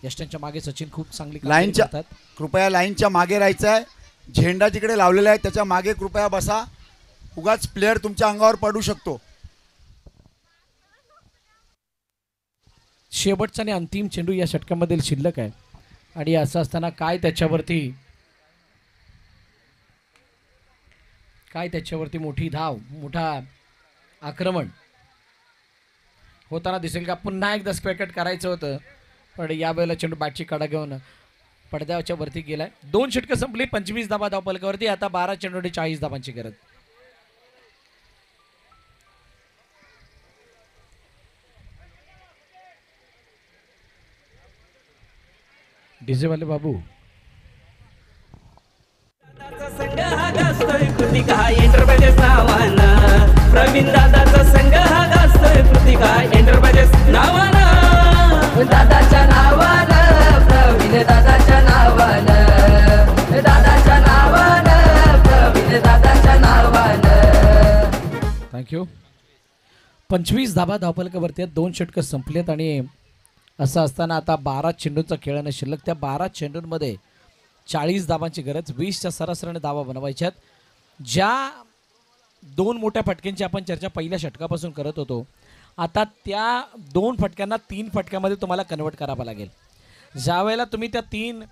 यष्टांच्या मागे सचिन खूप चांगली लाईनच्या कृपया लाईनच्या मागे राहायचं आहे. झेंडा जिकडे लावलेला आहे त्याच्या मागे कृपया बसा. उगाच प्लेअर तुमच्या अंगावर पडू शकतो. शेवटचा आणि अंतिम चेंडू या षटकामधील शिल्लक आहे. आणि असं असताना काय त्याच्यावरती मोठी धाव, मोठा आक्रमण होताना दिसेल का. पुन्हा एकदा स्क्वेअर कट करायचं होतं पण यावेळेला चेंडू बॅटची कडा घेऊन पडद्याच्या वरती गेलाय. 2 षटकं संपली. 25 धावा धावपलकावरती. आता 12 चेंडूसाठी 40 धावांची गरज. डीजे वाले बाबू संघ हा गाजतोय कृतिका एंटरप्राइजेस नावानं. प्रवीण दादाचा संघ हा गाजतोय कृतिका एंटरप्राइजेस नावानं. दादाच्या नावानं, प्रवीण दादाच्या नावानं, दादाच्या नावानं, प्रवीण दादाच्या नावानं. थँक्यू. 25 धावा धावपलकावरती आहेत. 2 षटकं संपलेत आणि असं असताना आता 12 चेंडूंचा खेळणं शिल्लक. त्या 12 चेंडूंमध्ये 40 धावांची गरज. 20च्या सरासरीने धावा बनवायच्यात. ज्या 2 मोठ्या फटक्यांची आपण चर्चा पहिल्या षटकापासून करत होतो आता त्या 2 फटक्यांना 3 फटक्यामध्ये तुम्हाला कन्वर्ट करावं लागेल. ज्या वेळेला तुम्ही त्या 3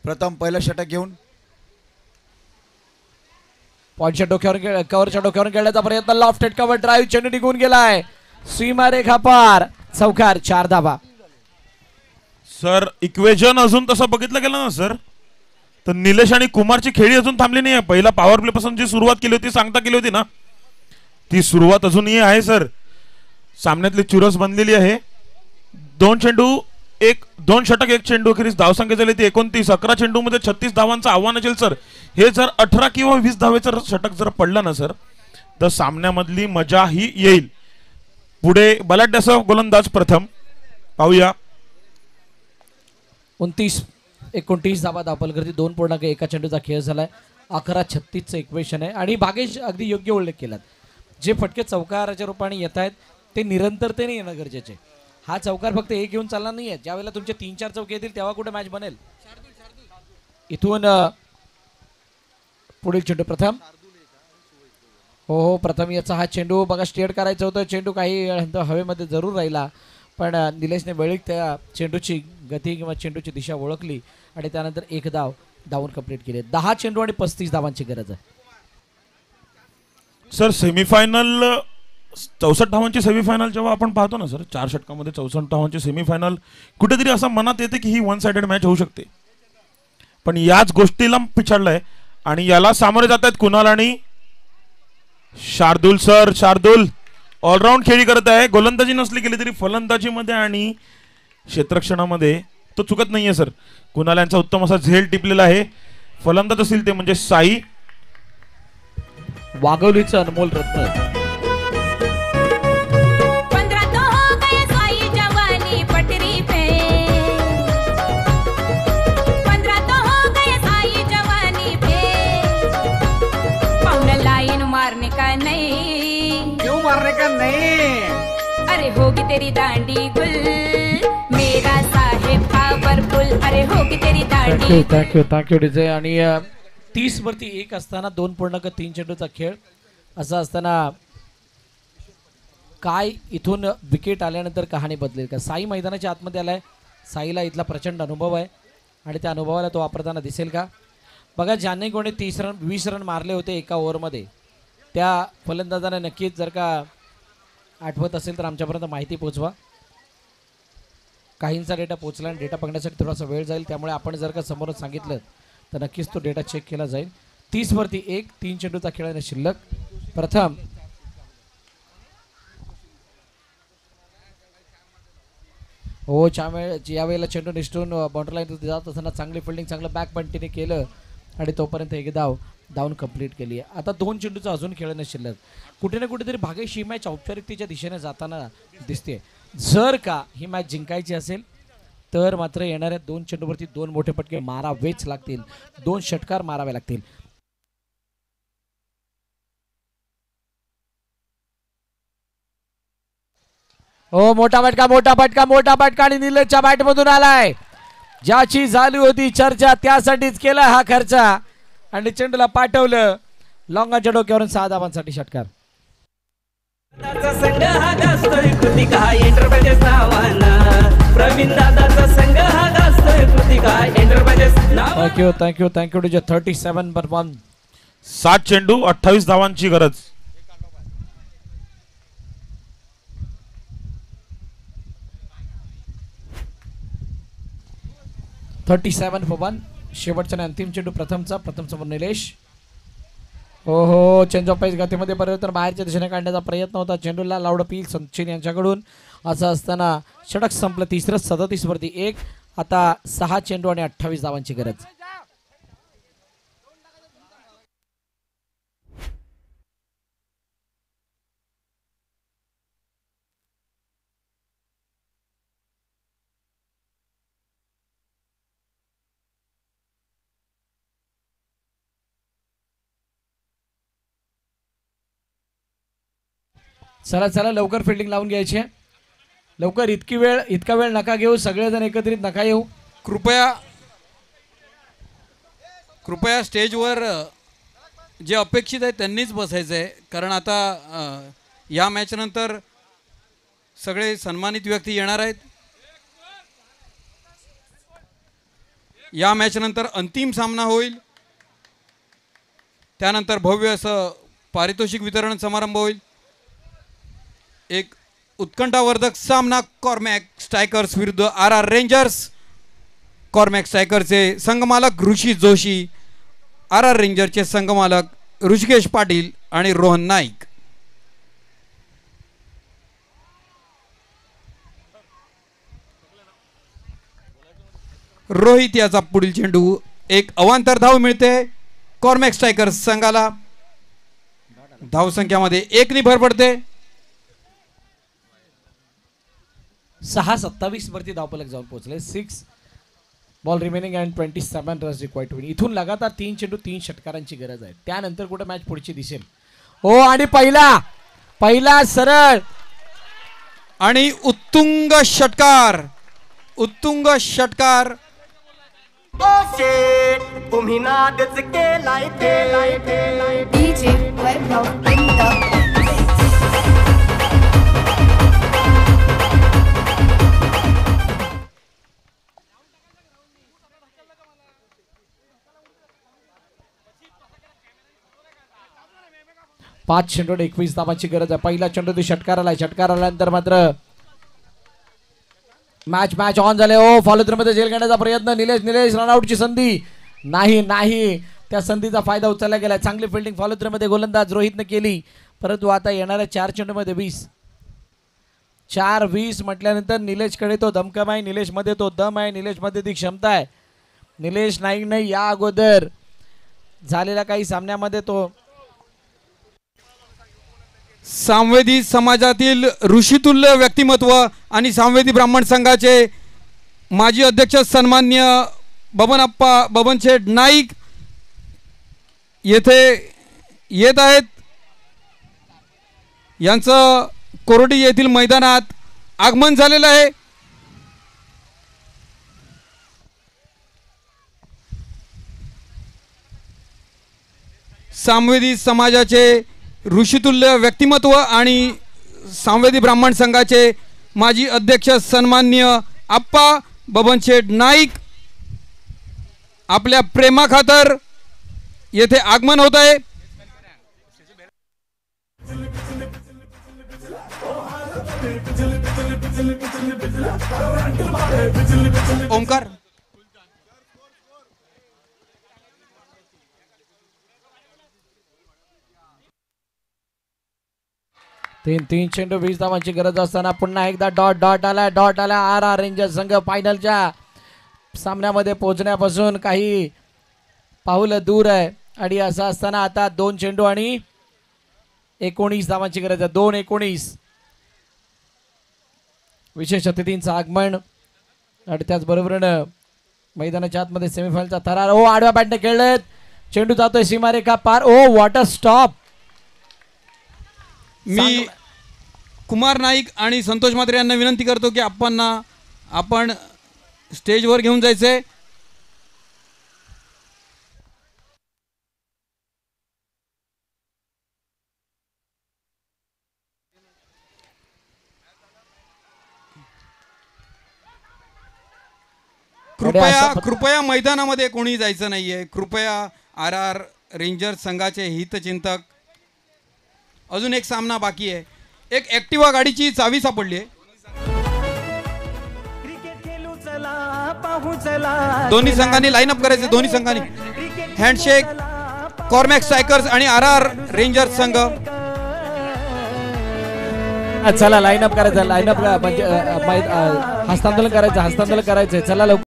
प्रथम पहिलं षटक घेऊन पॉईंटच्या डोक्यावर कव्हरच्या डोक्यावर खेळण्याचा प्रयत्न. लॉफ्टेड कव्हर ड्राईव्ह चेंडू निघून गेलाय. सीमारेखा पार. चौकार. 4 धावा. सर इक्वेशन अजून तसं बघितलं गेलं ना सर, तर निलेश आणि कुमारची खेळी अजून थांबली नाही आहे. पहिला पॉवर प्ले पासून जी सुरुवात केली होती, सांगता केली होती ना, ती सुरुवात अजूनही आहे सर. सामन्यातली चुरस बनलेली आहे. 2 षटक 1 चेंडू अखेरीस धावसंख्या झाली ती 29. 11 चेंडूमध्ये 36 धावांचं आव्हान असेल सर. हे जर 18 किंवा 20 धावेचं षटक जर पडलं ना सर, तर सामन्यामधली मजा ही येईल. पुढे बलाढ्याचा गोलंदाज प्रथम पाहूया. 29 धावा धावपलकरती 2.1 चेंडूचा खेळ झालाय. 11-36चं इक्वेशन आहे. आणि भागेश अगदी योग्य उल्लेख केलात. जे फटके चौकाराच्या रूपाने येत आहेत ते निरंतरतेने येणं गरजेचे. हा चौकार फक्त एक घेऊन चालणार नाहीये. ज्यावेळेला तुमचे 3-4 चौके येतील तेव्हा कुठे मॅच बनेल. इथून पुढील चेंडू प्रथम. हो प्रथम याचा हा चेंडू बघा स्ट्रेट करायचं होतं. चेंडू काही हवेमध्ये जरूर राहिला, पण निलेशने वेळी त्या चेंडूची गती किंवा चेंडूची दिशा ओळखली आणि त्यानंतर एक धावून कंप्लीट केले. 10 चेंडू आणि 35 धावांची गरज आहे. सर सेमीफायनल 64 धावांची सेमीफायनल जेव्हा आपण पाहतो ना सर, 4 षटकामध्ये 64 धावांची सेमीफायनल, कुठेतरी असं मनात येते की ही 1 साइडेड मॅच होऊ शकते. पण याच गोष्टीला पिछाडलंय आणि याला सामोरे जात आहेत कुणाल आणि शार्दूल. सर शार्दूल ऑलराऊंड खेळी करत आहे. गोलंदाजी नसली गेली तरी फलंदाजीमध्ये आणि क्षेत्ररक्षणामध्ये तो चुकत नाहीये सर. कुणाल यांचा उत्तम असा झेल टिपलेला आहे. फलंदाज असेल ते म्हणजे साई वाघोलीचं अनमोल रत्न. 15 तो हो गए साई जवानी पटरी पे, 15 तो हो गए साई जवानी पे, पाउन लाइन मारने का नहीं, क्यों मारने का नहीं? अरे होगी तेरी दांडी गुल, मेरा साहेब पावरफुल, अरे होगी तेरी दांडी. Thank you DJ. आणि 30 वरती 1 असताना 2.3 चेंडूचा खेळ असा असताना काय इथून विकेट आल्यानंतर कहाणी बदलेल का? साई मैदानाच्या आतमध्ये आलाय. साईला इथला प्रचंड अनुभव आहे आणि त्या अनुभवाला तो वापरताना दिसेल का? बघा ज्याने कोणी 20 रन मारले होते एका ओव्हरमध्ये, त्या फलंदाजाने नक्कीच जर का आठवत असेल तर आमच्यापर्यंत माहिती पोचवा. काहींचा डेटा पोचला आणि डेटा बघण्यासाठी थोडासा वेळ जाईल, त्यामुळे आपण जर का समोरच सांगितलं तर नक्कीच तो डेटा चेक केला जाईल. 30 वरती 1, 3 चेंडूचा खेळ शिल्लक. प्रथम हो यावेळेला चेंडू निष्ठून बाउंड्री लाईन जात असताना चांगली फिल्डिंग, चांगलं बॅक पंटीने केलं आणि तोपर्यंत एक धावून कंप्लीट केली आहे. आता 2 चेंडूचा अजून खेळणं शिल्लक. कुठे ना कुठेतरी भागेश ही मॅच औपचारिकतेच्या दिशेने जाताना दिसते. जर का ही मॅच जिंकायची असेल तर मात्र येणाऱ्या 2 चेंडूवरती 2 मोठे फटके मारावेच लागतील, 2 षटकार मारावे लागतील. हो मोठा फटका आणि निलेशच्या बॅटमधून आलाय. ज्याची झाली होती चर्चा त्यासाठीच केला हा खर्च आणि चेंडूला पाठवलं. लॉंगाच्या डोक्यावरून 6 धावांसाठी षटकार. संघ हा गाजतोय कृतिका एंटरप्राइजेस नावानं, प्रवीण दादाचा संघ हा गाजतोय कृतिका एंटरप्राइजेस नावानं. Thank you DJ. 37/1. 7 चेंडू 28 धावांची गरज. शेवटचा आणि अंतिम चेंडू प्रथम समोर निलेश. हो चेंज ऑफ पेस गतीमध्ये परिवर्तन बाहेरच्या दिशेने काढण्याचा प्रयत्न होता. चेंडूला लावड पील सचिन यांच्याकडून. असं असताना षटक संपलं. 37 वरती 1. आता 6 चेंडू आणि 28 धावांची गरज. चला लवकर फिल्डिंग लावून घ्यायची आहे. लवकर इतका वेळ नका घेऊ. सगळेजण एकत्रित नका येऊ. कृपया स्टेजवर जे अपेक्षित आहे त्यांनीच बसायचं आहे, कारण आता या मॅचनंतर सगळे सन्मानित व्यक्ती येणार आहेत. या मॅचनंतर अंतिम सामना होईल. त्यानंतर भव्य असं पारितोषिक वितरण समारंभ होईल. एक उत्कंठावर्धक सामना कॉर्मॅक स्ट्रायकर्स विरुद्ध RR रेंजर्स. कॉर्मॅक स्ट्रायकरचे संघमालक ऋषी जोशी, RR रेंजरचे संघमालक ऋषिकेश पाटील आणि रोहन नाईक. रोहित याचा पुढील चेंडू, एक अवांतर धाव मिळते कॉर्मॅक स्ट्रायकर्स संघाला. धावसंख्यामध्ये 1 नी भर पडते. 6:27 वरती धावफलक जाऊन पोहोचले. 6 ball remaining and 27 runs required to win. इथून लगातार 3 चेंडू 3 षटकारांची गरज आहे. त्यानंतर कुठे मॅच पुढची दिसेल. हो आणि पहिला सरळ आणि उत्तुंग षटकार. तुम्ही नादच केलाय DJ Vaibhav in the पाच चेंडू 21 धावांची गरज आहे. पहिला चेंडू ते षटकार आल्यानंतर मात्र मॅच ऑन झाले. ओ फॉलो थ्रू मध्ये झेल घेण्याचा प्रयत्न. निलेश रनआउटची संधी नाही त्या संधीचा फायदा उचलला गेला. चांगली फिल्डिंग फॉलो थ्रू मध्ये गोलंदाज रोहितने केली, परंतु आता येणाऱ्या 4 चेंडू मध्ये 20 म्हटल्यानंतर निलेशकडे तो दमकम आहे, निलेशमध्ये तो दम आहे, निलेशमध्ये ती क्षमता आहे. निलेश नाईकने या अगोदर झालेल्या काही सामन्यामध्ये तो सामवेदी समाजातील ऋषितुल्य व्यक्तिमत्व आणि सामवेदी ब्राह्मण संघाचे माजी अध्यक्ष सन्मान्य बबन शेठ नाईक येथे येत आहेत. यांचं कोरडी येथील मैदानात आगमन झालेलं आहे. सामवेदी समाजाचे ऋषितुल्य व्यक्तिमत्व आणि सामवेदी ब्राह्मण संघाचे माजी अध्यक्ष सन्मान्य आप्पा बबन शेठ नाईक आपल्या प्रेमाखातर येथे आगमन होत आहे. ओमकार तीन चेंडू 20 धावांची गरज असताना पुन्हा एकदा डॉट आला. RR रेंजर संघ फायनलच्या सामन्यामध्ये पोहोचण्यापासून काही पाऊलं दूर आहे. आणि असं असताना आता 2 चेंडू आणि 19 धावांची गरज आहे. 2-19 विशेष अतिथींचं आगमन आणि त्याचबरोबरीनं मैदानाच्या आतमध्ये सेमीफायनलचा थरार. ओ आडव्या बॅटने खेळलेत. चेंडू जातोय सीमारेखा पार. ओ वॉटर स्टॉप. मी कुमार नाईक आणि संतोष म्हात्रे यांना विनंती करतो की आपण स्टेजवर घेऊन जायचे. कृपया मैदानामध्ये कोणी जायचं नाहीये. कृपया RR रेंजर संघाचे हितचिंतक. अजून एक सामना बाकी आहे. एक ऍक्टिवा गाडीची चावी सापडली आहे. दोन्ही संघांनी लाईन अप करायचे. दोन्ही संघांनी हँडशेक. कॉर्मॅक स्ट्रायकर्स आणि RR रेंजर संघ. चला लाईन अप करायचं. लाईन अप म्हणजे हस्तांदोलन करायचं. चला लवकर.